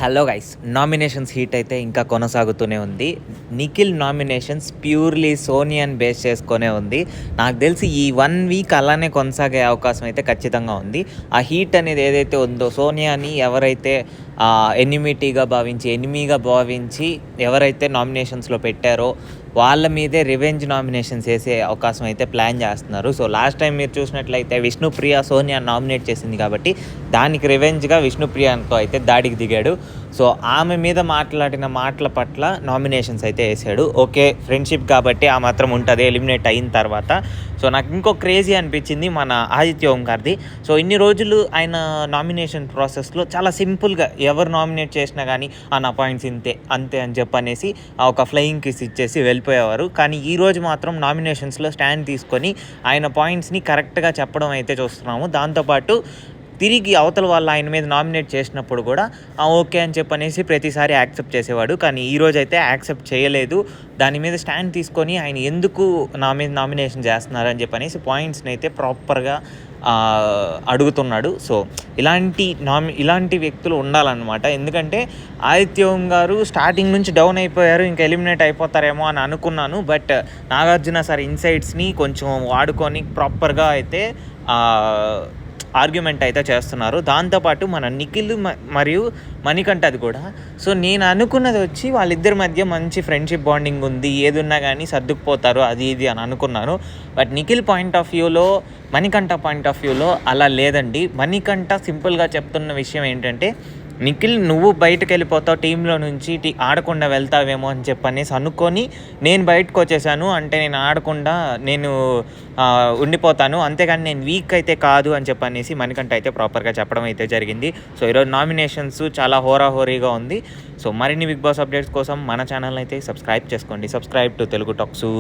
Hello guys, nominations heat అయితే ఇంకా కొనసాగుతూనే ఉంది. నిఖిల్ నామినేషన్స్ ప్యూర్లీ సోనియాని బేస్ చేసుకునే ఉంది. నాకు తెలిసి ఈ 1 వీక్ అలానే కొనసాగే అవకాశం అయితే ఖచ్చితంగా ఉంది. ఆ హీట్ అనేది ఏదైతే ఉందో, సోనియాని ఎవరైతే ఎనిమీగా భావించి ఎవరైతే నామినేషన్స్లో పెట్టారో వాళ్ళ మీదే రివెంజ్ నామినేషన్స్ వేసే అవకాశం అయితే ప్లాన్ చేస్తున్నారు. సో లాస్ట్ టైం మీరు చూసినట్లయితే విష్ణుప్రియ సోనియా నామినేట్ చేసింది కాబట్టి దానికి రివెంజ్గా విష్ణుప్రియతో అయితే దాడికి దిగాడు. సో ఆమె మీద మాట్లాడిన మాటల పట్ల నామినేషన్స్ అయితే వేసాడు. ఓకే, ఫ్రెండ్షిప్ కాబట్టి ఆ మాత్రం ఉంటుంది ఎలిమినేట్ అయిన తర్వాత. సో నాకు ఇంకో క్రేజీ అనిపించింది మన ఆదిత్య ఓంకార్ది. సో ఇన్ని రోజులు ఆయన నామినేషన్ ప్రాసెస్లో చాలా సింపుల్గా ఎవరు నామినేట్ చేసినా కానీ నా పాయింట్స్ అంతే అని చెప్పనేసి ఒక ఫ్లయింగ్ కిస్ ఇచ్చేసి వెళ్ళిపోయేవారు. కానీ ఈరోజు మాత్రం నామినేషన్స్లో స్టాండ్ తీసుకొని ఆయన పాయింట్స్ని కరెక్ట్గా చెప్పడం అయితే చూస్తున్నాము. దాంతోపాటు తిరిగి అవతల వాళ్ళు ఆయన మీద నామినేట్ చేసినప్పుడు కూడా ఓకే అని చెప్పనేసి ప్రతిసారి యాక్సెప్ట్ చేసేవాడు. కానీ ఈరోజు అయితే యాక్సెప్ట్ చేయలేదు. దాని మీద స్టాండ్ తీసుకొని ఆయన ఎందుకు నా మీద నామినేషన్ చేస్తున్నారు అని చెప్పనేసి పాయింట్స్ని అయితే ప్రాపర్గా అడుగుతున్నాడు. సో ఇలాంటి వ్యక్తులు ఉండాలన్నమాట. ఎందుకంటే ఆదిత్య ఓం గారు స్టార్టింగ్ నుంచి డౌన్ అయిపోయారు, ఇంకా ఎలిమినేట్ అయిపోతారేమో అని అనుకున్నాను. బట్ నాగార్జున సార్ ఇన్సైట్స్ని కొంచెం వాడుకొని ప్రాపర్గా అయితే ఆర్గ్యుమెంట్ అయితే చేస్తున్నారు. దాంతోపాటు మన నిఖిల్ మరియు మణికంఠది కూడా. సో నేను అనుకున్నది వచ్చి వాళ్ళిద్దరి మధ్య మంచి ఫ్రెండ్షిప్ బాండింగ్ ఉంది, ఏదున్నా కానీ సర్దుకుపోతారు అది ఇది అని అనుకున్నాను. బట్ నిఖిల్ పాయింట్ ఆఫ్ వ్యూలో, మణికంఠ పాయింట్ ఆఫ్ వ్యూలో అలా లేదండి. మణికంఠ సింపుల్గా చెప్తున్న విషయం ఏంటంటే, నిఖిల్ నువ్వు బయటకు వెళ్ళిపోతావు, టీంలో నుంచి ఆడకుండా వెళ్తావేమో అని చెప్పనేసి అనుకొని నేను బయటకు వచ్చేసాను. అంటే నేను ఆడకుండా ఉండిపోతాను, అంతేగాని నేను వీక్ అయితే కాదు అని చెప్పనేసి మణికంఠ అయితే ప్రాపర్గా చెప్పడం అయితే జరిగింది. సో ఈరోజు నామినేషన్స్ చాలా హోరాహోరీగా ఉంది. సో మరిన్ని బిగ్ బాస్ అప్డేట్స్ కోసం మన ఛానల్ అయితే సబ్స్క్రైబ్ చేసుకోండి. Subscribe to Telugu talks.